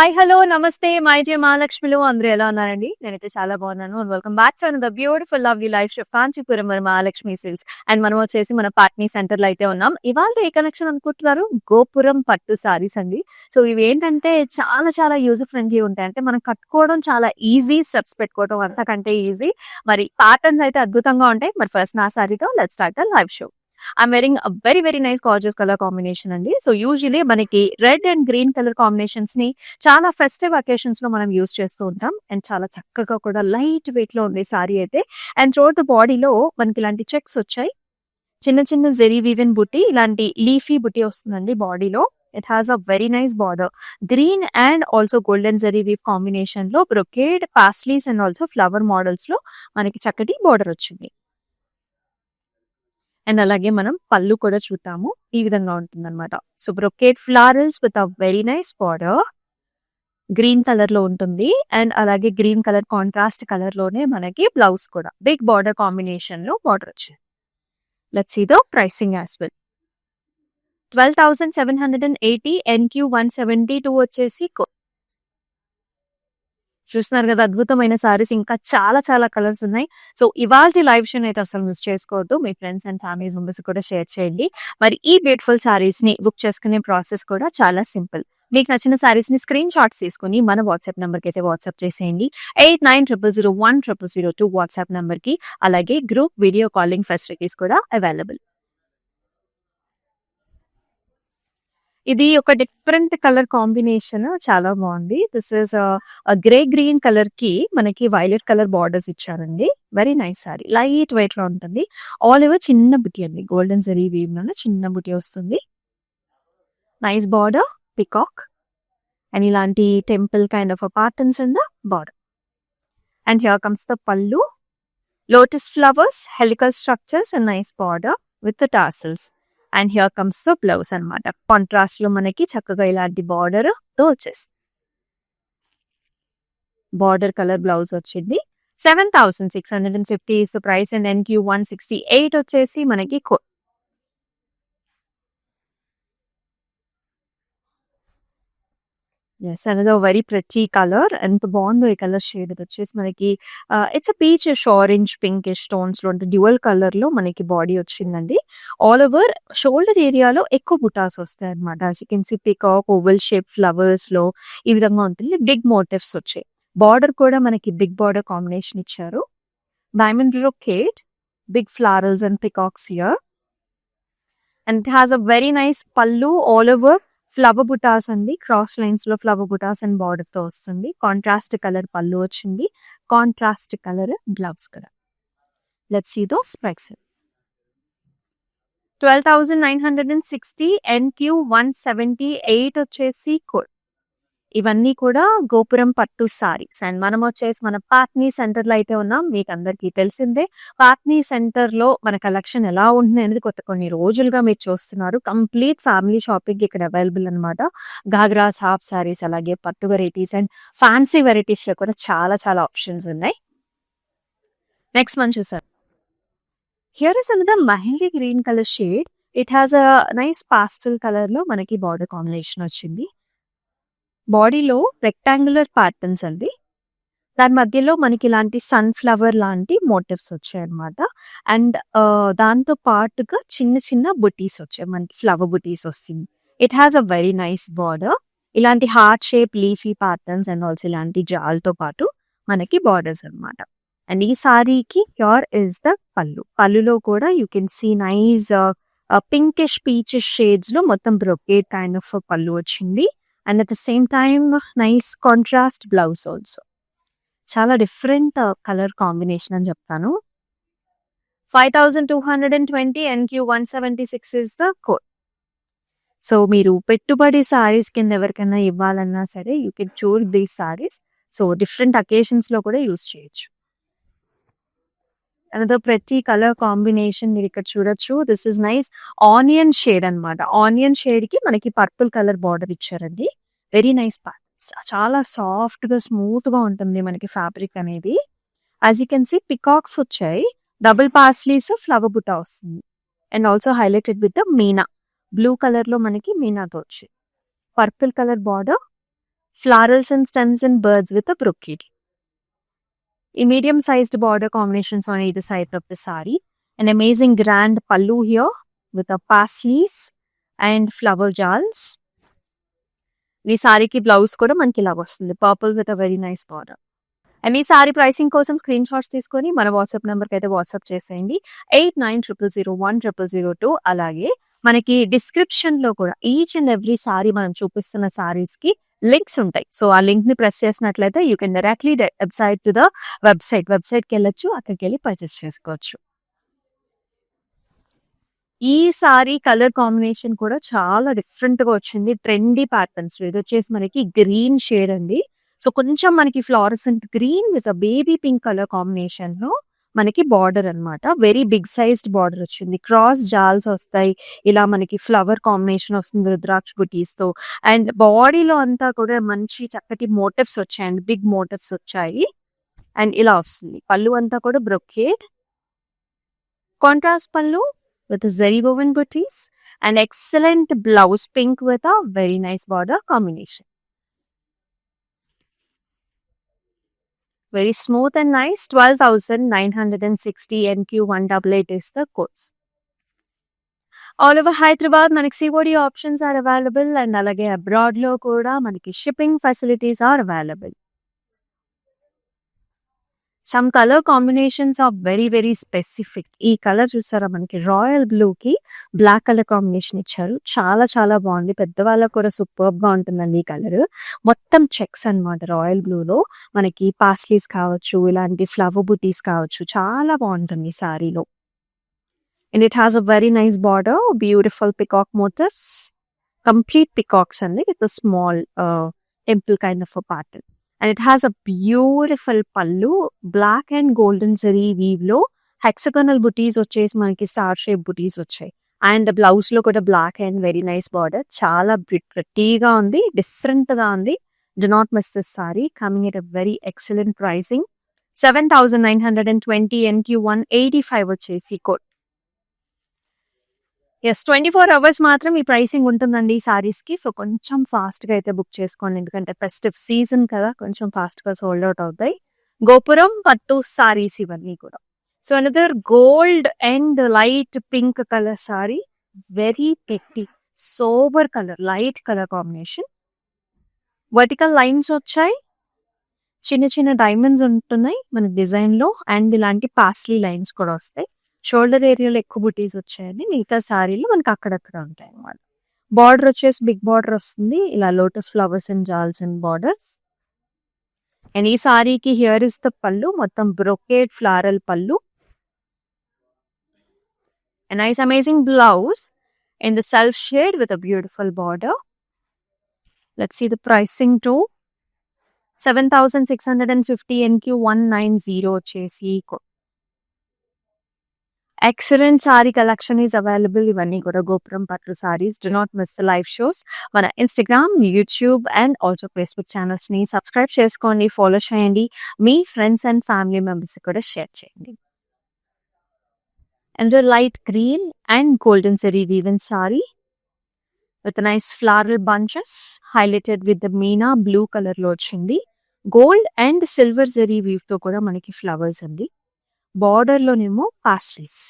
Hi! Hello! నమస్తే. My జే మహాలక్ష్మిలు అందరూ ఎలా ఉన్నారండి? నేనైతే చాలా బాగున్నాను. And welcome back to another beautiful lovely life show Kanchipuram మరి మహాలక్ష్మి సిల్క్స్. అండ్ మనం వచ్చేసి మన పాట్నీ సెంటర్‌లో అయితే ఉన్నాం. ఇవాళ ఏ కలెక్షన్ అనుకుంటున్నారు? గోపురం పట్టు సారీస్ అండి. సో ఇవేంటంటే చాలా చాలా యూజర్ ఫ్రెండ్లీ ఉంటాయి. అంటే మనం కట్టుకోవడం చాలా ఈజీ. స్టెప్స్ పెట్టుకోవడం అంతకంటే ఈజీ. మరి ప్యాటర్న్స్ అయితే అద్భుతంగా ఉంటాయి. మరి ఫస్ట్ నా సారీతో let's start the live show. I'm wearing very very nice gorgeous colour combination అండి. సో యూజువల్లీ మనకి red and green colour combinations ని చాలా ఫెస్టివ్ అకేషన్స్ లో మనం యూజ్ చేస్తూ ఉంటాం. అండ్ చాలా చక్కగా కూడా లైట్ వెయిట్ లో ఉంది సారీ అయితే. అండ్ త్రూఅవుట్ ద బాడీలో మనకి ఇలాంటి చెక్స్ వచ్చాయి. చిన్న చిన్న జెరీ వీవెన్ బుట్టి, ఇలాంటి లీఫీ బుట్టి వస్తుందండి బాడీలో. It has a very nice border. Green and also golden zari weave combination లో brocade paisleys and also flower models లో మనకి చక్కటి బార్డర్ వచ్చింది. అండ్ అలాగే మనం పళ్ళు కూడా చూద్దాము. ఈ విధంగా ఉంటుందన్నమాట. So brocade florals with a very nice border. Green colour లో ఉంటుంది. అండ్ అలాగే గ్రీన్ కలర్ కాంట్రాస్ట్ కలర్ లోనే మనకి బ్లౌజ్ కూడా బిగ్ బార్డర్ కాంబినేషన్ లో బార్డర్ వచ్చింది. Let's see the pricing as well. 12,780 NQ 172 వచ్చేసి చూస్తున్నారు కదా, అద్భుతమైన సారీస్. ఇంకా చాలా చాలా కలర్స్ ఉన్నాయి. సో ఇవాల్టి లైవ్ షోని అయితే అసలు మిస్ చేసుకోవద్దు. మీ ఫ్రెండ్స్ అండ్ ఫ్యామిలీ మెంబర్స్ కూడా షేర్ చేయండి. మరి ఈ బ్యూటిఫుల్ సారీస్ ని బుక్ చేసుకునే ప్రాసెస్ కూడా చాలా సింపుల్. మీకు నచ్చిన సారీస్ ని స్క్రీన్ షాట్స్ తీసుకుని మన వాట్సాప్ నెంబర్ కి అయితే వాట్సాప్ చేసేయండి. 8900010002 వాట్సాప్ నెంబర్ కి. అలాగే గ్రూప్ వీడియో కాలింగ్ ఫెసిలిటీస్ కూడా అవైలబుల్. ఇది ఒక డిఫరెంట్ కలర్ కాంబినేషన్ చాలా బాగుంది. This is grey green colour కి మనకి వైలెట్ కలర్ బార్డర్స్ ఇచ్చారండి. Very nice sorry. Light weight లో ఉంటుంది. ఆల్ ఓవర్ చిన్న బుటీ అండి. గోల్డెన్ జరీ వీవ్ లో చిన్న బుటీ వస్తుంది. నైస్ బార్డర్, పికాక్ అండ్ ఇలాంటి temple kind of patterns in the border. And here comes the pallu. Lotus flowers, helical structures and nice border with tassels. And here comes the blouse అనమాట. Contrast లో మనకి చక్కగా ఇలాంటి బార్డర్ తో వచ్చేసి border colour blouse వచ్చింది. 7,650 is the price. And NQ 168 వచ్చేసి మనకి yes, another very pretty colour. ఎంత బాగుందో ఈ కలర్ షేడ్. వచ్చేసి మనకి it's peachish orange pinkish stones లో డ్యూయల్ కలర్ లో మనకి బాడీ వచ్చిందండి. ఆల్ ఓవర్ షోల్డర్ ఏరియాలో ఎక్కువ బుటాస్ వస్తాయి అనమాట. As you can see peacock, oval shape flowers లో ఈ విధంగా ఉంటుంది. బిగ్ మోటివ్స్ వచ్చాయి. బార్డర్ కూడా మనకి బిగ్ బార్డర్ కాంబినేషన్ ఇచ్చారు. Diamond brocade, big florals and peacocks here. And it has a very nice pallu. All over flower బుటాస్ అండి. క్రాస్ లైన్స్ లో ఫ్లవర్ బుటాస్ అండ్ బార్డర్ తో వస్తుంది. కాంట్రాస్ట్ కలర్ పళ్ళు వచ్చింది. Contrast colour blouse colour. Let's see those prices. 12,960 NQ 178 వచ్చేసి ఇవన్నీ కూడా గోపురం పట్టు సారీస్. అండ్ మనం వచ్చేసి మన పాట్నీ సెంటర్ లో అయితే ఉన్నాం. మీకు అందరికీ తెలిసిందే పాట్నీ సెంటర్ లో మన కలెక్షన్ ఎలా ఉంటుంది అనేది కొత్త కొన్ని రోజులుగా మీరు చూస్తున్నారు. కంప్లీట్ ఫ్యామిలీ షాపింగ్ ఇక్కడ అవైలబుల్ అనమాట. గాగ్రాస్, హాఫ్ సారీస్, అలాగే పట్టు వెరైటీస్ అండ్ ఫ్యాన్సీ వెరైటీస్ లో కూడా చాలా చాలా ఆప్షన్స్ ఉన్నాయి. నెక్స్ట్ మనం చూసారు. Here is another mehndi green colour shade. It has a nice pastel colour లో మనకి బార్డర్ కాంబినేషన్ వచ్చింది. బాడీలో రెక్టాంగులర్ ప్యాటర్న్స్ అండి. దాని మధ్యలో మనకి ఇలాంటి సన్ఫ్లవర్ లాంటి మోటివ్స్ వచ్చాయి అనమాట. అండ్ దాంతో పాటుగా చిన్న చిన్న బుటీస్ వచ్చాయి. మనకి ఫ్లవర్ బుటీస్ వస్తుంది. It has a very nice border. ఇలాంటి heart shape leafy patterns and also ఇలాంటి జాల్తో పాటు మనకి బార్డర్స్ అనమాట. అండ్ ఈ సారీకి హ్యూర్ ఇస్ ద పల్లు. పల్లులో కూడా you can see nice pinkish peachish shades లో మొత్తం బ్రొకేడ్ కైండ్ ఆఫ్ పల్లు వచ్చింది. And at the same time nice contrast blouse also. చాలా డిఫరెంట్ కలర్ కాంబినేషన్ అని చెప్తాను. 5,220 NQ 176 is the code. So మీరు పెట్టుబడి సారీస్ కింద ఎవరికైనా ఇవ్వాలన్నా సరే you can choose these saris. So different occasions లో కూడా యూస్ చేయొచ్చు. అనదర్ ప్రతి కలర్ కాంబినేషన్ మీరు ఇక్కడ చూడొచ్చు. This is nice onion shade అనమాట. ఆనియన్ షేడ్ కి మనకి పర్పుల్ కలర్ బార్డర్ ఇచ్చారండి. Very nice patterns. చాలా సాఫ్ట్ గా స్మూత్ గా ఉంటుంది మనకి ఫ్యాబ్రిక్ అనేది. As you can see peacocks వచ్చాయి. డబుల్ పాస్లీస్, ఫ్లవర్ బుటా వస్తుంది. And also highlighted with the Meena. Blue colour లో మనకి మీనాతో వచ్చింది. Purple colour border, florals and stems and birds with a brocade. A medium-sized border combinations on either side of the sari. An amazing grand pallu here with a paisleys and flower jals. ఈ సారీకి blouse కూడా మనకి ఇలా వస్తుంది, purple with a very nice border. And ఈ sorry pricing కోసం screen shots తీసుకొని మన వాట్సాప్ నెంబర్కి అయితే వాట్సాప్ చేసేయండి 8900010002. అలాగే మనకి డిస్క్రిప్షన్ లో కూడా ఈచ్ అండ్ ఎవ్రీ సారీ మనం చూపిస్తున్న సారీస్ కి లింక్స్ ఉంటాయి. సో ఆ లింక్ ని ప్రెస్ చేసినట్లయితే you can directly website to the వెబ్సైట్కి వెళ్ళొచ్చు, అక్కడికి వెళ్ళి పర్చేస్ చేసుకోవచ్చు. ఈ సారీ కలర్ కాంబినేషన్ కూడా చాలా డిఫరెంట్ గా వచ్చింది, ట్రెండీ ప్యాటర్న్స్. ఇది వచ్చేసి మనకి గ్రీన్ షేడ్ అండి. సో కొంచెం మనకి fluorescent green with baby pink colour combination లో మనకి బార్డర్ అన్నమాట. వెరీ బిగ్ సైజ్డ్ బార్డర్ వచ్చింది, క్రాస్ జాల్స్ వస్తాయి, ఇలా మనకి ఫ్లవర్ కాంబినేషన్ వస్తుంది రుద్రాక్ష బుటీస్ తో. అండ్ బాడీలో అంతా కూడా మంచి చక్కటి మోటివ్స్ వచ్చాయండి, బిగ్ మోటివ్స్ వచ్చాయి. అండ్ ఇలా వస్తుంది పళ్ళు అంతా కూడా బ్రొకేడ్ కాంట్రాస్ట్ పళ్ళు with a zari woven booties and excellent blouse pink with a very nice border combination. Very smooth and nice. 12,960 NQ188 is the cost. All over Hyderabad manaki COD options are available and alage abroad lo kuda manaki shipping facilities are available. Some color combinations are very very specific. ఈ colour చూసారా, మనకి royal blue కి black colour combination ఇచ్చారు, చాలా చాలా బాగుంది. పెద్దవాళ్ళకు కూడా సూపర్ గా ఉంటుందండి ఈ కలర్. మొత్తం చెక్స్ అన్నమాట, రాయల్ బ్లూ లో మనకి పాస్లీస్ కావచ్చు, ఇలాంటి ఫ్లవర్ బుటీస్ కావచ్చు, చాలా బాగుంటుంది ఈ సారీలో. And it has a very nice border, beautiful peacock motifs, complete peacocks అండి with small temple kind of a pattern. And it has a beautiful pallu, black and golden zari weave lo hexagonal booties వచ్చేసి మనకి star shape బుటీస్ వచ్చాయి. And blouse లో కూడా black and very nice border, చాలా ప్రిటీగా ఉంది, different గా ఉంది. Do not miss this sari, coming at a very excellent pricing. 7,920 NQ185 వచ్చేసి కోడ్. ఎస్ 24 hours మాత్రం ఈ ప్రైసింగ్ ఉంటుందండి ఈ సారీస్ కి. సో కొంచెం ఫాస్ట్ గా అయితే బుక్ చేసుకోండి, ఎందుకంటే ఫెస్టివ్ సీజన్ కదా, కొంచెం ఫాస్ట్ గా సోల్డ్ అవుట్ అవుతాయి. గోపురం పట్టు సారీస్ ఇవన్నీ కూడా. So another gold and light pink colour sari, very pretty sober colour, light colour combination. Vertical lines వచ్చాయి, చిన్న చిన్న డైమండ్స్ ఉంటున్నాయి మన డిజైన్ లో, అండ్ ఇలాంటి పాస్లీ లైన్స్ కూడా వస్తాయి. షోల్డర్ ఏరియాలో ఎక్కువ బుటీస్ వచ్చాయండి, మిగతా సారీలు మనకి అక్కడక్కడ ఉంటాయి అన్నమాట. బార్డర్ వచ్చేసి బిగ్ బార్డర్ వస్తుంది, ఇలా లోటస్ ఫ్లవర్స్ అండ్ జాల్స్ అండ్ బార్డర్స్. అండ్ ఈ సారీకి హియర్ ఇస్ ద పళ్ళు, మొత్తం brocade floral pallu. A nice amazing blouse in the self shade with a beautiful border. Let's see the pricing too. 7,650 NQ190 వచ్చేసి. Excellent saree collection is available. ఇవన్నీ కూడా గోపురం పట్టు sarees. Do not miss the live shows. మన Instagram, YouTube and also Facebook channels ని subscribe చేసుకోండి, follow చేయండి, మీ ఫ్రెండ్స్ అండ్ ఫ్యామిలీ మెంబర్స్ కూడా షేర్ చేయండి. And light green and golden zari woven sari with nice floral bunches highlighted with the Meena blue colour లో వచ్చింది. Gold and silver zari weave తో కూడా మనకి ఫ్లవర్స్ అండి. బార్డర్ లోనేమో paisleys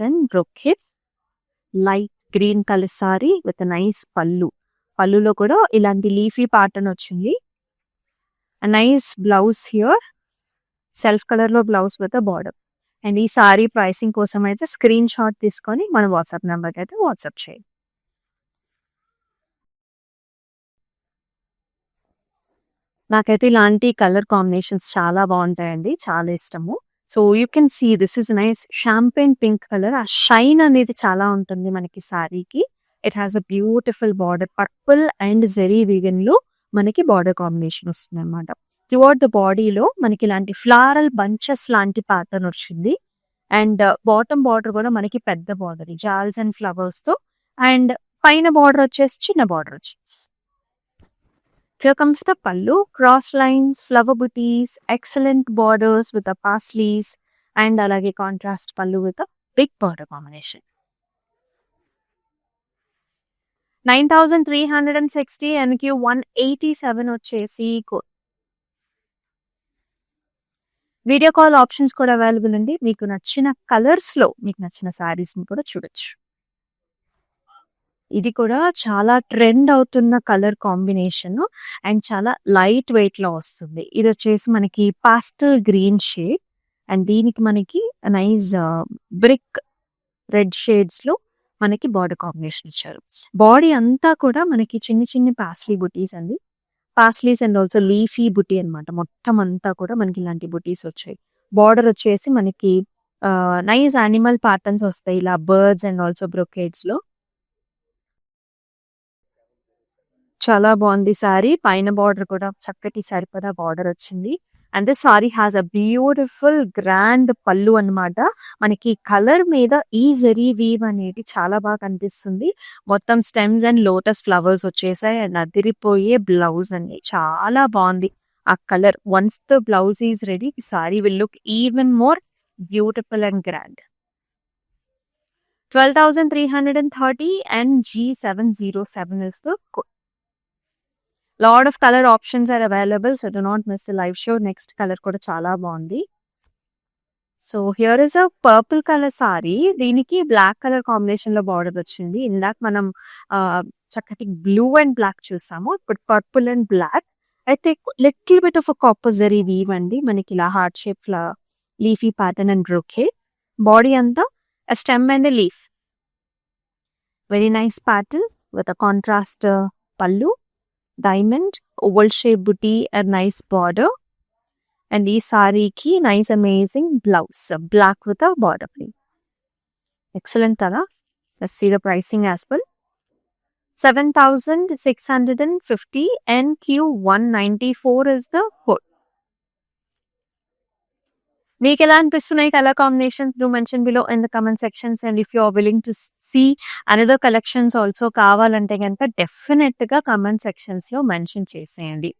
and brocade. Light green colour sari with nice pallu, పళ్ళులో కూడా ఇలాంటి లీఫీ ప్యాటర్న్ వచ్చింది. Nice blouse here, self colour లో బ్లౌజ్ విత్ బార్డర్. అండ్ ఈ సారీ ప్రైసింగ్ కోసం అయితే స్క్రీన్ షాట్ తీసుకొని మన వాట్సాప్ నెంబర్కి అయితే వాట్సాప్ చేయండి. నాకైతే ఇలాంటి కలర్ కాంబినేషన్స్ చాలా బాగుంటాయండి, చాలా ఇష్టము. So you can see this is nice champagne pink colour. ఆ షైన్ అనేది చాలా ఉంటుంది మనకి సారీకి. It has a beautiful border, purple and zari woven లో మనకి బార్డర్ కాంబినేషన్ వస్తుంది అనమాట. త్రూఅవుట్ ద బాడీలో మనకి ఇలాంటి ఫ్లారల్ బంచెస్ లాంటి ప్యాటర్న్ వచ్చింది. అండ్ బాటమ్ బార్డర్ కూడా మనకి పెద్ద బార్డర్, జాల్స్ అండ్ ఫ్లవర్స్ తో. అండ్ పైన బార్డర్ వచ్చేసి చిన్న బార్డర్ వచ్చేసి. Here comes the pallu, cross lines, flower booties, excellent borders with the paisleys, and alage contrast pallu with a big border combination. 9360 NQ187 వచ్చేసి code. Video call options కూడా available అండి. మీకు నచ్చిన కలర్స్‌లో మీకు నచ్చిన శారీస్‌ని కూడా చూడొచ్చు. ఇది కూడా చాలా ట్రెండ్ అవుతున్న కలర్ కాంబినేషన్ అండ్ చాలా లైట్ వెయిట్‌లో వస్తుంది. ఇదొచ్చేసి మనకి పాస్టల్ గ్రీన్ షేడ్ అండ్ దీనికి మనకి నైస్ బ్రిక్ రెడ్ షేడ్స్‌లో మనకి బార్డర్ కాంబినేషన్ ఇచ్చారు. బాడీ అంతా కూడా మనకి చిన్ని చిన్ని పాస్లీ బుటీస్ అండి. పాస్లీస్ అండ్ ఆల్సో లీఫీ బుటీ అన్నమాట. మొత్తం అంతా కూడా మనకి ఇలాంటి బుటీస్ వచ్చాయి. బార్డర్ వచ్చేసి మనకి నైస్ యానిమల్ ప్యాటర్న్స్ వస్తాయి. ఇలా బర్డ్స్ అండ్ ఆల్సో బ్రొకేడ్స్‌లో. చాలా బాగుంది సారీ. పైన బార్డర్ కూడా చక్కటి సరిపడా బార్డర్ వచ్చింది. And this sorry has a beautiful grand పళ్ళు అన్నమాట. మనకి కలర్ మీద ఈ జరీ వీవ్ అనేది చాలా బాగా కనిపిస్తుంది. మొత్తం స్టెమ్స్ అండ్ లోటస్ ఫ్లవర్స్ వచ్చేసాయి అండ్ అదిరిపోయే బ్లౌజ్ అండి. చాలా బాగుంది ఆ colour. Once the blouse is ready sorry will look even more beautiful and grand. 12,330 and G707 is the code. Lot of color options are available, so do not miss the live show. Next color కూడా చాలా బాగుంది. So here is a purple colour sari. దీనికి black colour combination లో border వచ్చింది. ఇందాక మనం చక్కటి blue and black చూసాము. ఇప్పుడు పర్పుల్ అండ్ బ్లాక్ అయితే little bit of copper zari weave అండి. మనకి ఇలా heart shape leafy pattern and brocade. Body అంతా a stem and a leaf. Very nice pattern with a contrast pallu, diamond, oval shape booty and nice border. And ee saree ki nice amazing blouse, black with a border print. Excellent tala. Let's see the pricing as well. 7,650 NQ194 is the code. మీకు ఎలా అనిపిస్తున్నాయి colour combinations? Do mention below in the comment sections and if you are willing to see another collections also కావాలంటే కనుక definite గా comment sections లో mention చేసేయండి.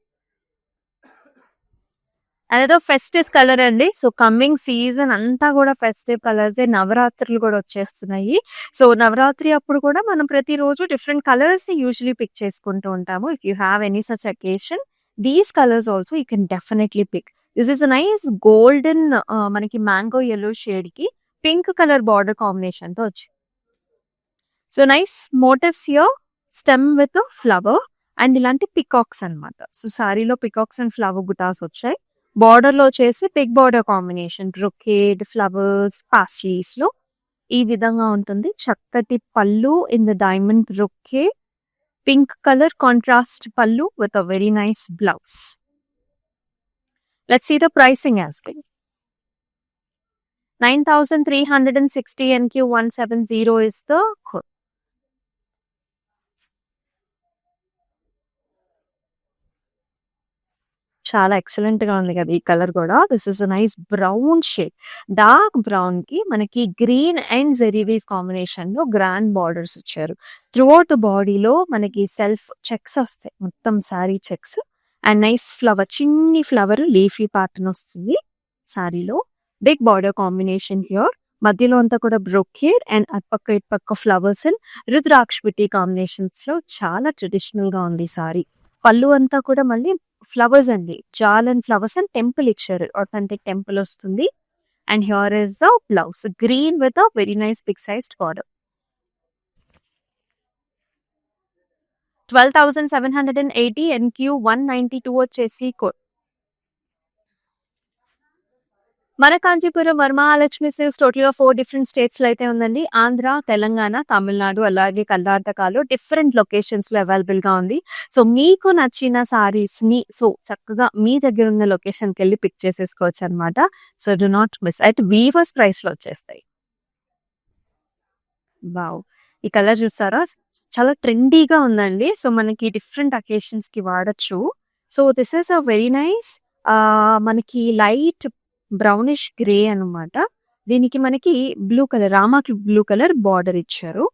Another festive colour అండి. So coming season అంతా కూడా ఫెస్టివ్ కలర్స్. నవరాత్రులు కూడా వచ్చేస్తున్నాయి. సో నవరాత్రి అప్పుడు కూడా మనం ప్రతిరోజు డిఫరెంట్ కలర్స్ యూజువలీ పిక్ చేసుకుంటూ ఉంటాము. If you have any such occasion these colours also you can definitely pick. This is a nice golden మనకి మ్యాంగో yellow షేడ్ కి పింక్ కలర్ బార్డర్ కాంబినేషన్ తో వచ్చింది. So nice motifs here, stem with flower and ఇలాంటి peacocks అన్నమాట. So సారీలో peacocks and flower బుటాస్ వచ్చాయి. Border లో వచ్చేసి big border combination, brocade, flowers, paisleys లో ఈ విధంగా ఉంటుంది. చక్కటి pallu in the diamond బ్రొకే, pink colour contrast పళ్ళు with a very nice blouse. Let's see the pricing as well. 9,360 NQ170 is the code. చాలా ఎక్సలెంట్ గా ఉంది కదా ఈ కలర్ కూడా. This is a nice brown shade. Dark brown కి మనకి green and zari weave combination లో గ్రాండ్ బార్డర్స్ ఇచ్చారు. త్రూ అవుట్ బాడీలో మనకి సెల్ఫ్ చెక్స్ వస్తాయి. మొత్తం sari checks and nice flower, చిన్ని ఫ్లవర్ లీఫీ ప్యాటర్న్ వస్తుంది సారీలో. Big border combination here. మధ్యలో అంతా కూడా బ్రొకేడ్ అండ్ అటుపక్క ఇటుపక్క ఫ్లవర్స్ అండ్ రుద్రాక్ష బిట్టి కాంబినేషన్స్ లో చాలా ట్రెడిషనల్ గా ఉంది సారీ. పళ్ళు అంతా కూడా మళ్ళీ ఫ్లవర్స్ అండి. జాల్ అండ్ ఫ్లవర్స్ అండ్ టెంపుల్ ఇచ్చారు. ఆథెంటిక్ టెంపుల్ వస్తుంది. And here is the blouse green with a very nice big sized border. 12,780 NQ192 వచ్చేసి కోడ్. మన కాంచీపురం వరమహాలక్ష్మి సిల్క్స్ టోటల్ గా 4 డిఫరెంట్ స్టేట్స్ లో అయితే ఉందండి. ఆంధ్ర, తెలంగాణ, తమిళనాడు అలాగే కర్ణాటకలో డిఫరెంట్ లొకేషన్స్ లో అవైలబుల్ గా ఉంది. సో మీకు నచ్చిన సారీస్ ని సో చక్కగా మీ దగ్గర ఉన్న లొకేషన్ కి వెళ్ళి పిక్ చేసేసుకోవచ్చు అనమాట. So do not miss. At weavers price లో వచ్చేస్తాయి. వావ్, ఈ కలర్ చూసారా? చాలా ట్రెండీగా ఉందండి. సో మనకి డిఫరెంట్ అకేషన్స్ కి వాడచ్చు. So this is a very nice మనకి లైట్ బ్రౌనిష్ గ్రే అన్నమాట. దీనికి మనకి బ్లూ కలర్, రామాకి బ్లూ కలర్ బార్డర్ ఇచ్చారు.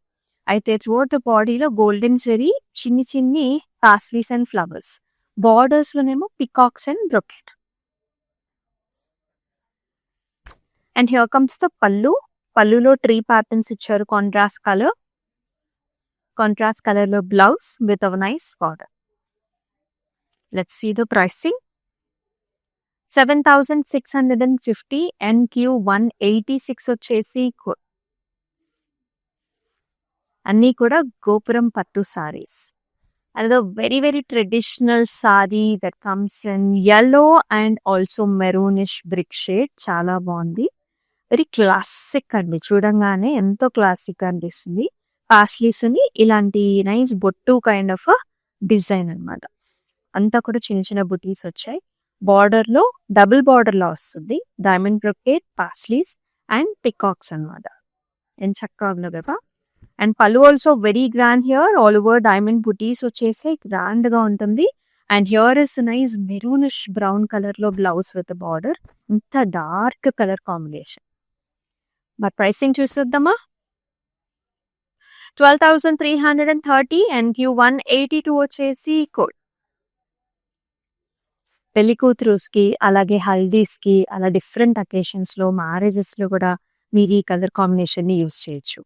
అయితే త్రూఅవుట్ ద బాడీలో గోల్డెన్ జరీ, చిన్ని చిన్ని పాస్లీస్ అండ్ ఫ్లవర్స్. బార్డర్స్ లోనేమో peacocks and brocade. And here comes the pallu. పళ్ళులో ట్రీ ప్యాటర్న్స్ ఇచ్చారు, కాంట్రాస్ట్ కలర్. కాంట్రాస్ట్ కలర్ లో blouse with a nice border. Let's see the pricing. 7,650 NQ186 వచ్చేసి అన్నీ కూడా గోపురం పట్టు సారీస్. అదో very traditional sorry that comes in yellow and also maroonish brick shade. చాలా బాగుంది. వెరీ క్లాసిక్ అండి. చూడంగానే ఎంతో క్లాసిక్ అనిపిస్తుంది. పాస్లీస్ ని ఇలాంటి నైస్ బొట్టు కైండ్ ఆఫ్ డిజైన్ అన్నమాట. అంతా కూడా చిన్న చిన్న బుటీస్ వచ్చాయి. బార్డర్ లో డబుల్ బార్డర్ లా వస్తుంది. Diamond brocade, paisleys and peacocks అన్నమాట. ఎంత చక్కగా ఉందో కదా. అండ్ పళ్ళు also very grand here. All over diamond బుటీస్ వచ్చేసి గ్రాండ్ గా ఉంటుంది. And here is nice maroonish brown colour లో బ్లౌజ్ విత్ బార్డర్. ఇంత డార్క్ కలర్ కాంబినేషన్. మరి ప్రైసింగ్ చూసేద్దామా. 12,330 NQ182 వచ్చేసి కోడ్. పెళ్లి కూతురుకి అలాగే హల్దీస్ కి అలా డిఫరెంట్ అకేషన్స్ లో మ్యారేజెస్ లో కూడా మీరు ఈ కలర్ కాంబినేషన్ ని యూస్ చేయొచ్చు.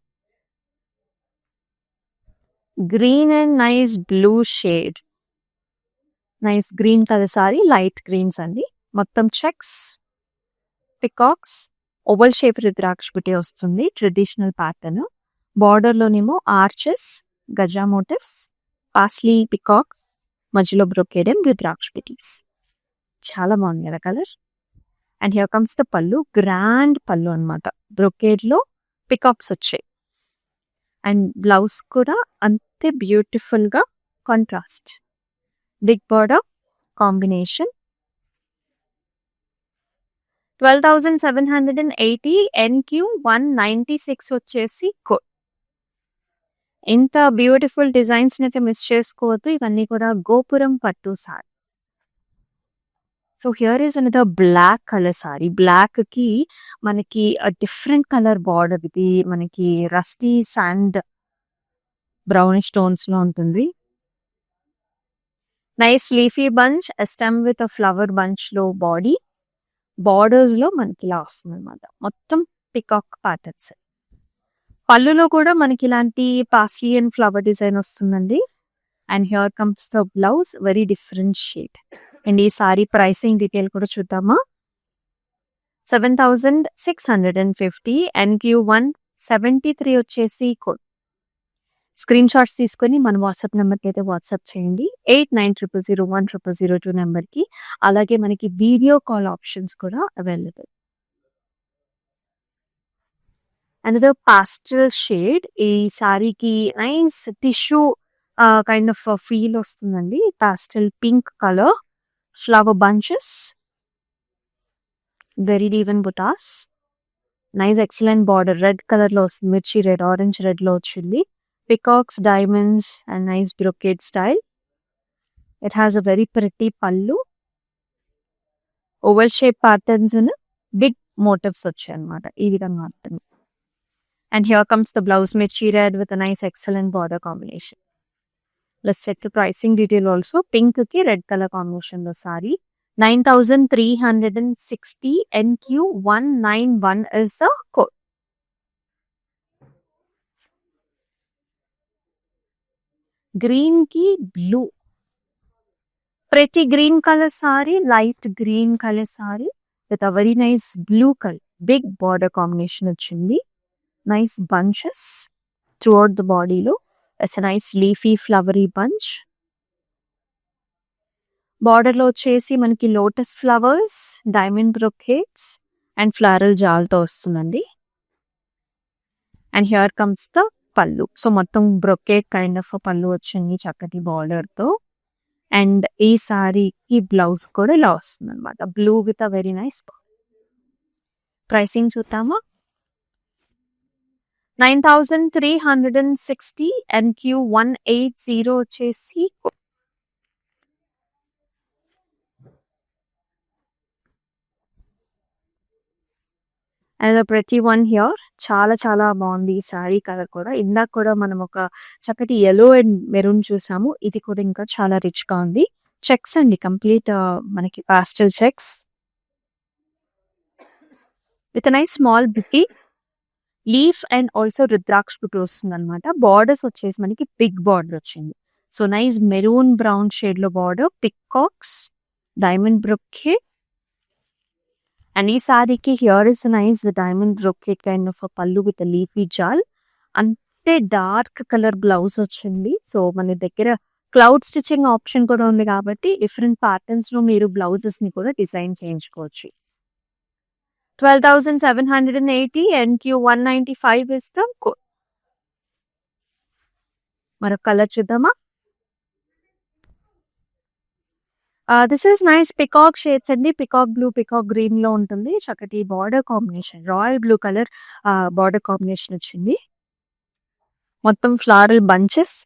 Green and nice blue shade. Nice green colour sari, light greens అండి. మొత్తం checks, peacocks, oval shape rudraksha బుటీ వస్తుంది. Traditional pattern. బార్డర్ లోనేమో ఆర్చెస్, గజా మోటివ్స్, పాస్లీ పికాక్స్, మధ్యలో బ్రొకేడ్ అండ్ రుద్రాక్ష బుటీస్. చాలా బాగుంది కదా colour. And here comes the pallu. Grand pallu అనమాట. బ్రొకేడ్ లో పికాక్స్ వచ్చాయి. అండ్ బ్లౌజ్ కూడా అంతే బ్యూటిఫుల్ గా contrast. Big border combination. 12,780 NQ196 వచ్చేసి కోడ్. ఇంత బ్యూటిఫుల్ డిజైన్స్ అయితే మిస్ చేసుకోవద్దు. ఇవన్నీ కూడా గోపురం పట్టు sari. So here is another black colour sari. Black కి మనకి డిఫరెంట్ కలర్ బార్డర్. ఇది మనకి రస్టీ శాండ్ బ్రౌనిష్ టోన్స్ లో ఉంటుంది. Nice leafy bunch, stem with a flower bunch లో బాడీ. బార్డర్స్ లో మనకి ఇలా వస్తుంది అనమాట. మొత్తం పికాక్ ప్యాటర్న్స్. పళ్ళులో కూడా మనకి ఇలాంటి పాస్లీ అండ్ ఫ్లవర్ డిజైన్ వస్తుందండి. And here comes the blouse. Very different shade. And ఈ సారీ ప్రైసింగ్ డీటెయిల్ కూడా చూద్దామా. 7,650 NQ173 వచ్చేసి కోడ్. స్క్రీన్ షాట్స్ తీసుకొని మన వాట్సాప్ నెంబర్కి అయితే వాట్సాప్ చేయండి. 8900010002 నెంబర్కి. అలాగే మనకి వీడియో కాల్ ఆప్షన్స్ కూడా అవైలబుల్. And pastel shade. ఈ సారీకి nice tissue kind of feel వస్తుందండి. Pastel pink colour, flower bunches, very even బుటాస్, nice excellent border. Red colour లో వస్తుంది. మిర్చి రెడ్, ఆరెంజ్ రెడ్ లో వచ్చింది. Peacocks, diamonds and nice brocade style. It has a very pretty pallu. Oval shape patterns and big motifs వచ్చాయి అన్నమాట. ఈ విధంగా ఉంటుంది. And here comes the blouse, mirchi red with a nice excellent border combination. Let's check the pricing detail also. Pink ki red color combination lo saree. 9,360 NQ191 is the code. Green కి blue. Pretty green colour sari, light green colour sari with a very nice blue colour. Big border combination వచ్చింది. Nice bunches throughout the బాడీలో. It's nice leafy flowery bunch. Border లో వచ్చేసి మనకి lotus flowers, diamond brocades and floral జాల్తో వస్తుందండి. And here comes the pallu. So మొత్తం brocade kind of pallu వచ్చింది చక్కటి బార్డర్ తో. అండ్ ఈ సారీకి బ్లౌజ్ కూడా ఇలా వస్తుంది అనమాట. Blue with a very nice. Pricing చూద్దామా. 9,360 NQ180 వచ్చేసి అండ్ ప్రతి వన్ హియర్. చాలా చాలా బాగుంది ఈ సారీ కలర్ కూడా. ఇందాక కూడా మనం ఒక చక్కటి yellow అండ్ మెరూన్ చూసాము. ఇది కూడా ఇంకా చాలా రిచ్ గా ఉంది. చెక్స్ అండి, కంప్లీట్ మనకి pastel checks with nice small బుటీ. లీఫ్ అండ్ ఆల్సో రుద్రాక్ష బుట్ట వస్తుంది అనమాట. బార్డర్స్ వచ్చేసి మనకి బిగ్ బార్డర్ వచ్చింది. So nice maroon brown shade లో border, peacocks, diamond brocade. And ఈ సారీకి here is nice diamond brocade kind of pallu with leafy జాల్. అంతే డార్క్ కలర్ బ్లౌజ్ వచ్చింది. సో మన దగ్గర క్లౌడ్ స్టిచ్చింగ్ ఆప్షన్ కూడా ఉంది కాబట్టి డిఫరెంట్ ప్యాటర్న్స్ లో మీరు బ్లౌజెస్ ని కూడా డిజైన్ చేయించుకోవచ్చు. 12,780 NQ 195 is the code. మరొక కలర్ చూద్దామా? This is nice peacock shades అండి. పికాక్ బ్లూ, పికాక్ గ్రీన్ లో ఉంటుంది. చక్కటి border combination, royal blue colour border combination వచ్చింది. మొత్తం floral bunches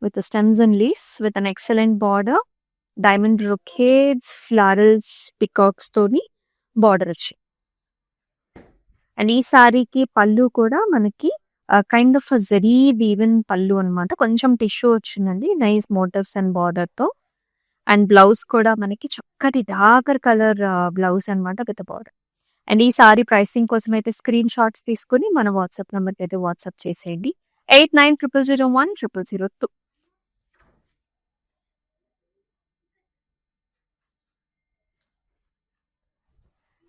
with stems and leaves with an excellent border, diamond brocades, florals, peacocks తోని border వచ్చి. And ఈ సారీకి పళ్ళు కూడా మనకి కైండ్ ఆఫ్ జరీ వీవెన్ పళ్ళు అనమాట. కొంచెం టిష్యూ వచ్చిందండి, నైస్ మోటివ్స్ అండ్ బార్డర్ తో. అండ్ బ్లౌజ్ కూడా మనకి చక్కటి డార్కర్ కలర్ బ్లౌజ్ అనమాట విత్ బార్డర్. అండ్ ఈ సారీ ప్రైసింగ్ కోసం అయితే స్క్రీన్ షాట్స్ తీసుకుని మన వాట్సాప్ నెంబర్కి అయితే వాట్సాప్ చేసేయండి. 8900010002.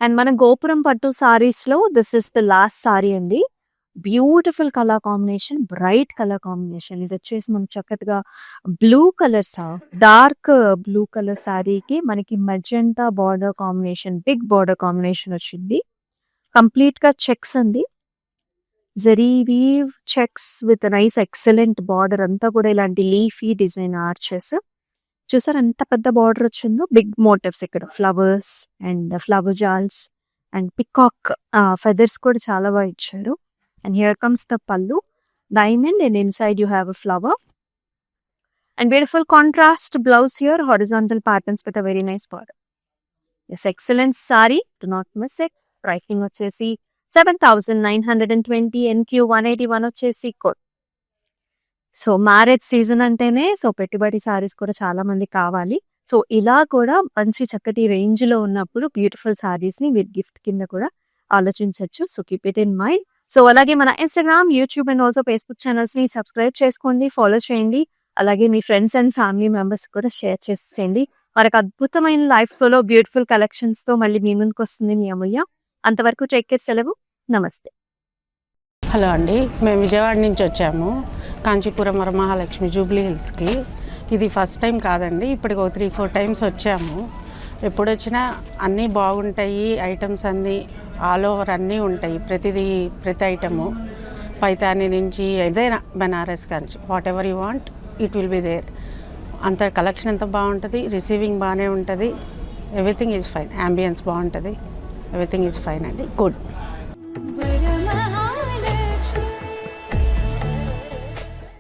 అండ్ మన గోపురం పట్టు సారీస్ లో this is the last sari అండి. Beautiful colour combination, bright colour combination. ఇది వచ్చేసి మనకి చక్కగా blue colour, dark blue colour సారీకి మనకి magenta border combination, big border combination వచ్చింది. కంప్లీట్ గా చెక్స్ అండి, zari weave checks with nice excellent border. అంతా కూడా ఇలాంటి లీఫీ డిజైన్ ఆర్చెస్. చూసారు ఎంత పెద్ద బార్డర్ వచ్చిందో, బిగ్ మోటివ్స్ ఇక్కడ, ఫ్లవర్స్ అండ్ ఫ్లవర్ జాల్స్ అండ్ పికాక్ ఫెదర్స్ కూడా చాలా బాగా ఇచ్చారు. And here comes the pallu, diamond and inside you have a flower and beautiful contrast blouse here, horizontal patterns with a very nice border. Yes, excellent sari, do not miss it. Pricing వచ్చేసి 7,920, NQ 181 వచ్చేసి code. So marriage season అంటేనే so పెట్టుబడి సారీస్ కూడా చాలా మంది కావాలి. So ఇలా కూడా మంచి చక్కటి రేంజ్ లో ఉన్నప్పుడు బ్యూటిఫుల్ సారీస్ ని మీరు గిఫ్ట్ కింద కూడా ఆలోచించవచ్చు. So keep it in mind. So అలాగే మన Instagram, YouTube and also Facebook channels ని సబ్స్క్రైబ్ చేసుకోండి, ఫాలో చేయండి. అలాగే మీ ఫ్రెండ్స్ అండ్ ఫ్యామిలీ మెంబర్స్ కూడా షేర్ చేసేయండి. మరొక అద్భుతమైన లైఫ్ లో బ్యూటిఫుల్ కలెక్షన్స్ తో మళ్ళీ మీ ముందుకు వస్తుంది మీ అమూల్య. అంతవరకు టేక్ కేర్, సెలవు, నమస్తే. హలో అండి, మేము విజయవాడ నుంచి వచ్చాము కాంచీపురం వరమహాలక్ష్మి జూబ్లీ హిల్స్కి. ఇది ఫస్ట్ టైం కాదండి, ఇప్పటికి 3-4 టైమ్స్ వచ్చాము. ఎప్పుడు వచ్చినా అన్నీ బాగుంటాయి, ఐటమ్స్ అన్నీ ఆల్ ఓవర్ అన్నీ ఉంటాయి. ప్రతి ఐటము పైతాని నుంచి ఏదైనా Banaras Kanchi whatever you want it will be there. అంత కలెక్షన్ ఎంత బాగుంటుంది, రిసీవింగ్ బాగానే ఉంటుంది, ఎవ్రీథింగ్ ఈజ్ ఫైన్, అంబియన్స్ బాగుంటుంది, ఎవ్రీథింగ్ ఈజ్ ఫైన్ అండి, గుడ్.